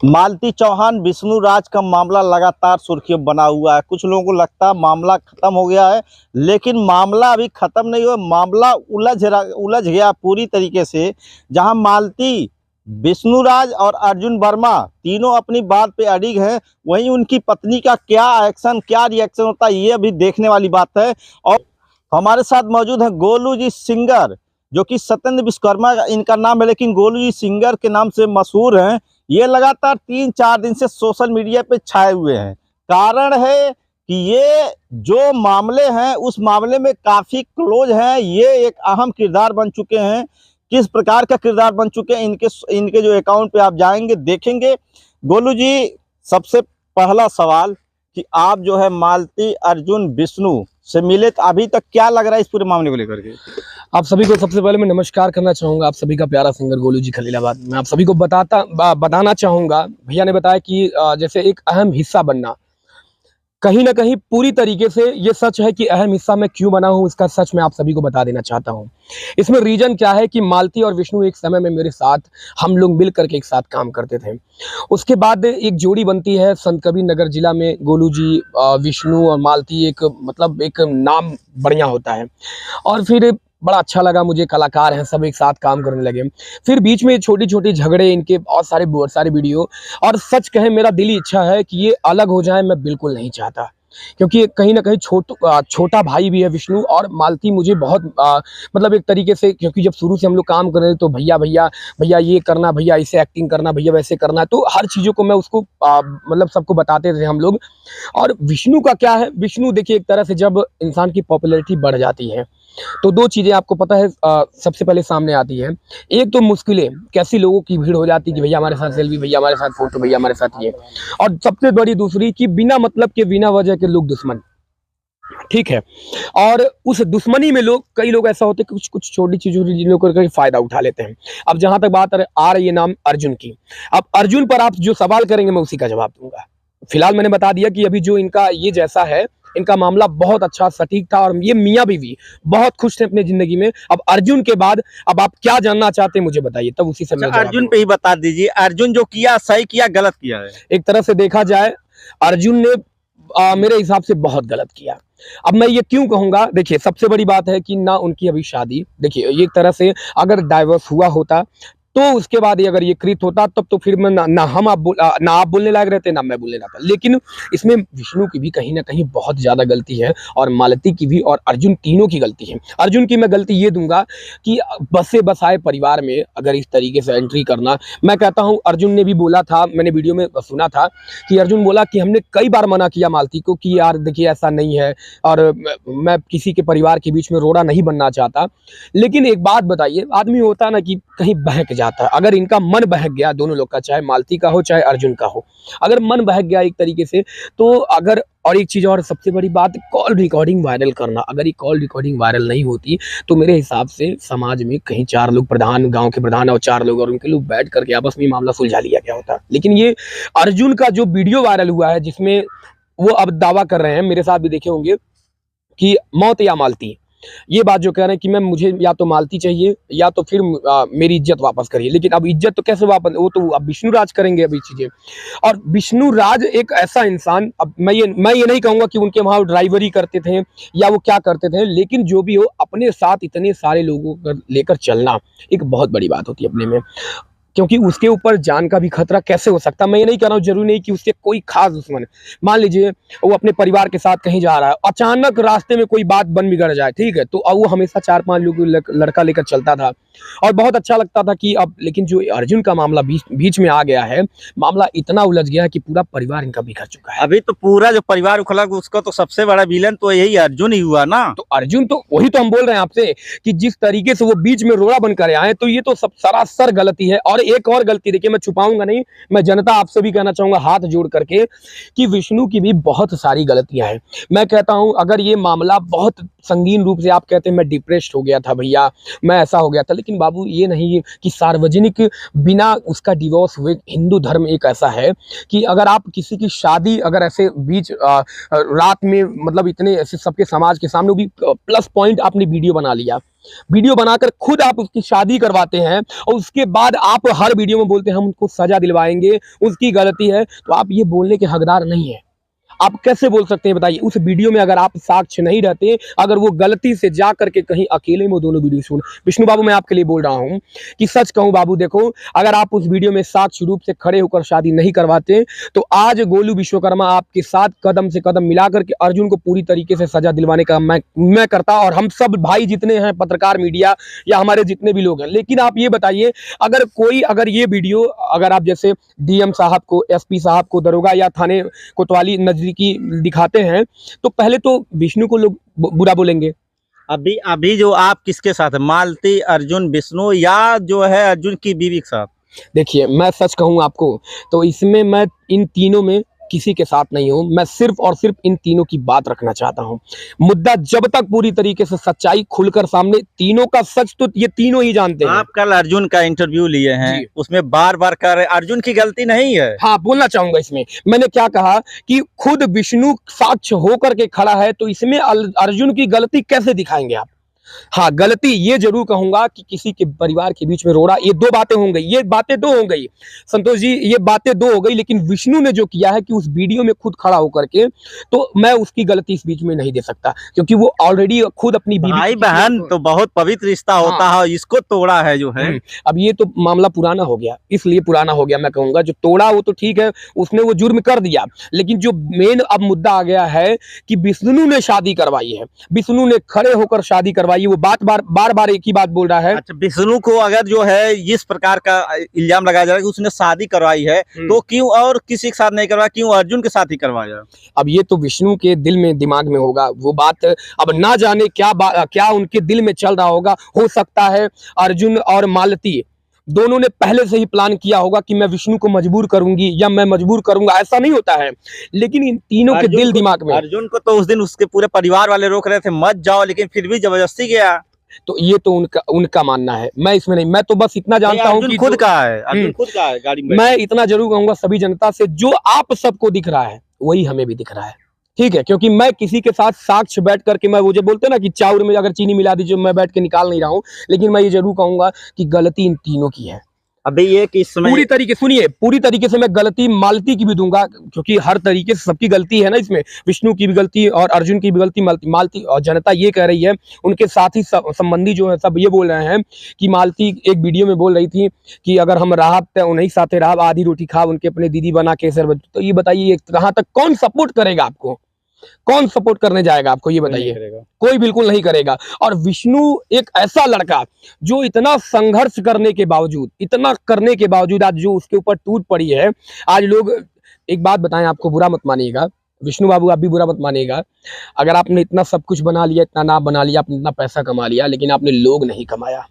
मालती चौहान विष्णु राज का मामला लगातार सुर्खियों बना हुआ है। कुछ लोगों को लगता है मामला खत्म हो गया है, लेकिन मामला अभी खत्म नहीं हुआ। मामला उलझ गया पूरी तरीके से। जहां मालती, विष्णु राज और अर्जुन वर्मा तीनों अपनी बात पे अडिग हैं, वहीं उनकी पत्नी का क्या एक्शन, क्या रिएक्शन होता है, ये अभी देखने वाली बात है। और हमारे साथ मौजूद है गोलू जी सिंगर, जो कि सत्येंद्र विश्वकर्मा इनका नाम है, लेकिन गोलू जी सिंगर के नाम से मशहूर हैं। ये लगातार 3-4 दिन से सोशल मीडिया पे छाए हुए हैं। कारण है कि ये जो मामले हैं उस मामले में काफ़ी क्लोज हैं। ये एक अहम किरदार बन चुके हैं। किस प्रकार का किरदार बन चुके हैं, इनके जो अकाउंट पे आप जाएंगे देखेंगे। गोलू जी, सबसे पहला सवाल कि आप जो है मालती, अर्जुन, विष्णु से मिले, तो अभी तक क्या लग रहा है इस पूरे मामले को लेकर के? आप सभी को सबसे पहले मैं नमस्कार करना चाहूँगा। आप सभी का प्यारा सिंगर गोलू जी खलीलाबाद। मैं आप सभी को बताना चाहूँगा, भैया ने बताया कि जैसे एक अहम हिस्सा बनना, कहीं ना कहीं पूरी तरीके से ये सच है कि अहम हिस्सा मैं क्यों बना हूँ, इसका सच मैं आप सभी को बता देना चाहता हूँ। इसमें रीजन क्या है कि मालती और विष्णु एक समय में मेरे साथ, हम लोग मिल करके एक साथ काम करते थे। उसके बाद एक जोड़ी बनती है संत कबीर नगर जिला में, गोलू जी, विष्णु और मालती, एक मतलब एक नाम बढ़िया होता है। और फिर बड़ा अच्छा लगा मुझे, कलाकार हैं सब एक साथ काम करने लगे। फिर बीच में छोटी छोटी झगड़े, इनके बहुत सारे वीडियो। और सच कहें, मेरा दिली इच्छा है कि ये अलग हो जाए, मैं बिल्कुल नहीं चाहता, क्योंकि कहीं ना कहीं छोटा भाई भी है विष्णु, और मालती मुझे बहुत मतलब एक तरीके से, क्योंकि जब शुरू से हम लोग काम कर रहे थे तो भैया भैया भैया ये करना, भैया ऐसे एक्टिंग करना, भैया वैसे करना, तो हर चीज़ों को मैं उसको मतलब सबको बताते थे हम लोग। और विष्णु का क्या है, विष्णु देखिए, एक तरह से जब इंसान की पॉपुलैरिटी बढ़ जाती है तो दो चीज़ें आपको पता है सबसे पहले सामने आती है। एक तो मुश्किलें, कैसी लोगों की भीड़ हो जाती है कि भैया हमारे साथ सेल्फी, भैया हमारे साथ फोटो, भैया हमारे साथ ये। और सबसे बड़ी दूसरी कि बिना मतलब के, बिना वजह के लोग दुश्मन, ठीक है। और उस दुश्मनी में कई लोग ऐसा होते हैं, कुछ कुछ छोटी चीजों जिन्हों करके फायदा उठा लेते हैं। अब जहां तक बात आ रही है नाम अर्जुन की, अब अर्जुन पर आप जो सवाल करेंगे मैं उसी का जवाब दूंगा। फिलहाल मैंने बता दिया कि अभी जो इनका ये जैसा है, इनका मामला बहुत अच्छा सटीक था, और ये मियाँ बीवी बहुत खुश थे अपनी जिंदगी में। अब अर्जुन के बाद अब आप क्या जानना चाहते हैं मुझे बताइए, तब उसी से अर्जुन पे ही बता दीजिए, अर्जुन जो किया सही किया गलत किया है? एक तरह से देखा जाए, अर्जुन ने मेरे हिसाब से बहुत गलत किया। अब मैं ये क्यों कहूंगा, देखिए सबसे बड़ी बात है कि ना उनकी अभी शादी, देखिए एक तरह से अगर डाइवोर्स हुआ होता तो उसके बाद ही अगर ये कृत होता, तब तो फिर मैं ना आप बोलने लायक रहते, ना मैं बोलने लायक। लेकिन इसमें विष्णु की भी कहीं ना कहीं बहुत ज्यादा गलती है, और मालती की भी, और अर्जुन, तीनों की गलती है। अर्जुन की मैं गलती ये दूंगा कि बसे बसाए परिवार में अगर इस तरीके से एंट्री करना, मैं कहता हूँ अर्जुन ने भी बोला था, मैंने वीडियो में सुना था कि अर्जुन बोला कि हमने कई बार मना किया मालती को कि यार देखिए ऐसा नहीं है, और मैं किसी के परिवार के बीच में रोड़ा नहीं बनना चाहता। लेकिन एक बात बताइए, आदमी होता ना कि कहीं बहक जाता है। अगर इनका मन बहक गया, दोनों लोग का, चाहे मालती का हो चाहे अर्जुन का हो, अगर मन बहक गया एक तरीके से, तो अगर, और एक चीज़ और सबसे बड़ी बात, कॉल रिकॉर्डिंग वायरल करना, अगर ये कॉल रिकॉर्डिंग वायरल नहीं होती तो मेरे हिसाब से समाज में कहीं 4 लोग, प्रधान, गांव के प्रधान और 4 लोग और उनके लोग बैठ करके आपस में मामला सुलझा लिया गया होता। लेकिन ये अर्जुन का जो वीडियो वायरल हुआ है, जिसमें वो अब दावा कर रहे हैं, मेरे साथ भी देखे होंगे, कि मौत या मालती, ये बात जो कह रहे हैं कि मैम मुझे या तो मालती चाहिए या तो फिर मेरी इज्जत वापस करिए। लेकिन अब इज्जत तो कैसे वापस, वो तो अब विष्णु राज करेंगे अभी चीजें। और विष्णु राज एक ऐसा इंसान, अब मैं ये नहीं कहूंगा कि उनके वहां ड्राइवरी करते थे या वो क्या करते थे, लेकिन जो भी हो, अपने साथ इतने सारे लोगों को लेकर चलना एक बहुत बड़ी बात होती है अपने में, क्योंकि उसके ऊपर जान का भी खतरा कैसे हो सकता है। मैं ये नहीं कह रहा हूँ, जरूरी नहीं कि उसके कोई खास दुश्मन है। मान लीजिए वो अपने परिवार के साथ कहीं जा रहा है, अचानक रास्ते में कोई बात बन बिगड़ जाए, ठीक है, तो अब वो हमेशा 4-5 लोग लड़का लेकर चलता था और बहुत अच्छा लगता था कि अब, लेकिन जो अर्जुन का मामला बीच में आ गया है, मामला इतना उलझ गया है कि पूरा परिवार इनका बिखर चुका है। अभी तो पूरा जो परिवार उखड़ा, उसका तो सबसे बड़ा विलन तो यही अर्जुन ही हुआ ना। तो अर्जुन, तो वही तो हम बोल रहे हैं आपसे कि जिस तरीके से वो बीच में रोड़ा बनकर आए, तो ये तो सब सरासर गलती है। और एक और गलती देखिए, मैं छुपाऊंगा नहीं, मैं जनता आपसे भी कहना चाहूंगा हाथ जोड़ करके कि विष्णु की भी बहुत सारी गलतियां हैं। मैं कहता हूं, अगर ये मामला बहुत संगीन रूप से, आप कहते हैं मैं डिप्रेस्ड हो गया था भैया, मैं ऐसा हो गया था, लेकिन बाबू ये नहीं कि सार्वजनिक बिना उसका डिवोर्स हुए, हिंदू धर्म एक ऐसा है कि अगर आप किसी की शादी अगर ऐसे बीच रात में, मतलब इतने ऐसे सबके समाज के सामने भी प्लस पॉइंट आपने वीडियो बना लिया, वीडियो बनाकर खुद आप उसकी शादी करवाते हैं और उसके बाद आप हर वीडियो में बोलते हैं हम उनको सजा दिलवाएंगे, उसकी गलती है, तो आप ये बोलने के हकदार नहीं है। आप कैसे बोल सकते हैं बताइए? उस वीडियो में अगर आप साक्ष्य नहीं रहते, अगर वो गलती से जा करके कहीं अकेले में वो दोनों वीडियो सुन, विष्णु बाबू मैं आपके लिए बोल रहा हूं कि सच कहूं बाबू, देखो अगर आप उस वीडियो में साक्ष्य रूप से खड़े होकर शादी नहीं करवाते तो आज गोलू विश्वकर्मा आपके साथ कदम से कदम मिला करके अर्जुन को पूरी तरीके से सजा दिलवाने का मैं करता, और हम सब भाई जितने हैं पत्रकार मीडिया या हमारे जितने भी लोग हैं। लेकिन आप ये बताइए, अगर ये वीडियो अगर आप जैसे डीएम साहब को, एसपी साहब को, दरोगा या थाने कोतवाली की दिखाते हैं तो पहले तो विष्णु को लोग बुरा बोलेंगे। अभी जो आप किसके साथ है, मालती, अर्जुन, विष्णु या जो है अर्जुन की बीवी के साथ? देखिए मैं सच कहूं आपको तो इसमें मैं इन तीनों में किसी के साथ नहीं हूं, मैं सिर्फ और सिर्फ इन तीनों की बात रखना चाहता हूं। मुद्दा जब तक पूरी तरीके से सच्चाई खुलकर सामने, तीनों का सच तो ये तीनों ही जानते हैं। आप कल अर्जुन का इंटरव्यू लिए हैं, उसमें बार बार कह रहे अर्जुन की गलती नहीं है। हाँ, बोलना चाहूंगा इसमें मैंने क्या कहा कि खुद विष्णु साक्ष्य होकर के खड़ा है, तो इसमें अर्जुन की गलती कैसे दिखाएंगे आप? हाँ, गलती ये जरूर कहूंगा कि किसी के परिवार के बीच में रोड़ा, ये दो बातें हो गई, ये बातें दो हो गई संतोष जी, ये बातें दो हो गई। लेकिन विष्णु ने जो किया है कि उस वीडियो में खुद खड़ा होकर के, तो मैं उसकी गलती इस बीच में नहीं दे सकता, क्योंकि वो ऑलरेडी खुद अपनी भाई बहन तो बहुत पवित्र रिश्ता होता है, इसको तोड़ा है जो है। अब ये तो मामला पुराना हो गया, इसलिए पुराना हो गया। मैं कहूंगा जो तोड़ा वो तो ठीक है, उसने वो जुर्म कर दिया, लेकिन जो मेन अब मुद्दा आ गया है कि विष्णु ने शादी करवाई है, विष्णु ने खड़े होकर शादी करवाई, वो बार बार एक ही बात बोल रहा है। अच्छा, विष्णु को अगर जो है इस प्रकार का इल्जाम लगाया जा रहा है कि उसने शादी करवाई है, तो क्यों और किसी के साथ नहीं करवाया, क्यों अर्जुन के साथ ही करवाया? अब ये तो विष्णु के दिल में, दिमाग में होगा वो बात, अब ना जाने क्या उनके दिल में चल रहा होगा। हो सकता है अर्जुन और मालती दोनों ने पहले से ही प्लान किया होगा कि मैं विष्णु को मजबूर करूंगी या मैं मजबूर करूंगा, ऐसा नहीं होता है। लेकिन इन तीनों के दिल दिमाग में, अर्जुन को तो उस दिन उसके पूरे परिवार वाले रोक रहे थे मत जाओ, लेकिन फिर भी जबरदस्ती गया। तो ये तो उनका मानना है, मैं इसमें नहीं। मैं तो बस इतना जानता हूं कि खुद का है, अर्जुन खुद का है गाड़ी में। मैं इतना जरूर कहूंगा सभी जनता से, जो आप सबको दिख रहा है वही हमें भी दिख रहा है, ठीक है? क्योंकि मैं किसी के साथ साक्ष्य बैठ करके, मैं वो जो बोलते हैं ना कि चाउर में अगर चीनी मिला दीजिए, मैं बैठ के निकाल नहीं रहा हूं, लेकिन मैं ये जरूर कहूंगा कि गलती इन तीनों की है। अभी ये कि इसमें पूरी तरीके से मैं गलती मालती की भी दूंगा, क्योंकि हर तरीके से सबकी गलती है ना इसमें, विष्णु की भी गलती और अर्जुन की भी गलती, मालती और जनता ये कह रही है, उनके साथी संबंधी जो है सब ये बोल रहे हैं कि मालती एक वीडियो में बोल रही थी कि अगर हम राहत उन्हीं साथे राहत, आधी रोटी खा उनके अपने दीदी बना के सर। तो ये बताइए कहाँ तक कौन सपोर्ट करेगा आपको, कौन सपोर्ट करने जाएगा आपको, ये बताइए? कोई बिल्कुल नहीं करेगा। और विष्णु एक ऐसा लड़का जो इतना संघर्ष करने के बावजूद, इतना करने के बावजूद आज जो उसके ऊपर टूट पड़ी है, आज लोग, एक बात बताएं, आपको बुरा मत मानिएगा विष्णु बाबू, आप भी बुरा मत मानिएगा, अगर आपने इतना सब कुछ बना लिया, इतना नाम बना लिया, आपने इतना पैसा कमा लिया, लेकिन आपने लोग नहीं कमाया।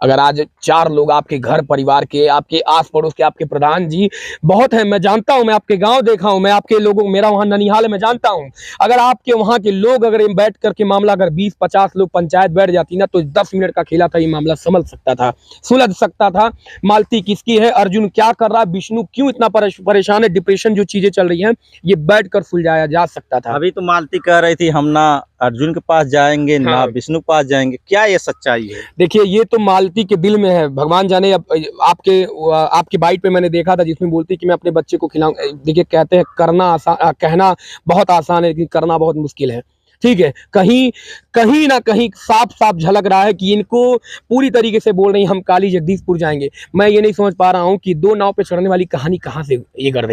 अगर आज 4 लोग आपके घर परिवार के, आपके आस पड़ोस के, आपके प्रधान जी बहुत हैं, मैं जानता हूं, मैं आपके गांव देखा हूं, मैं आपके लोगों, मेरा वहां ननिहाल है, मैं जानता हूं, अगर आपके वहां के लोग अगर बैठ करके मामला, अगर 20-50 लोग पंचायत बैठ जाती ना, तो 10 मिनट का खेला था, ये मामला संभल सकता था, सुलझ सकता था। मालती किसकी है, अर्जुन क्या कर रहा है, विष्णु क्यों इतना परेशान है, डिप्रेशन जो चीजें चल रही हैं, ये बैठ कर सुलझाया जा सकता था। अभी तो मालती कह रही थी हम ना अर्जुन के पास जाएंगे, ना विष्णु के पास जाएंगे, क्या ये सच्चाई है? देखिए ये तो मालती के दिल में है, भगवान जाने। अब आपके बाइट पे मैंने देखा था जिसमें बोलती कि मैं अपने बच्चे को खिलाऊं। देखिए कहते हैं करना आसान, कहना बहुत आसान है, लेकिन करना बहुत मुश्किल है, ठीक है? कहीं ना कहीं साफ साफ झलक रहा है कि इनको पूरी तरीके से बोल रही हम काली जगदीशपुर जाएंगे। मैं ये नहीं समझ पा रहा हूँ कि 2 नाव पे चढ़ने वाली कहानी कहाँ से ये कर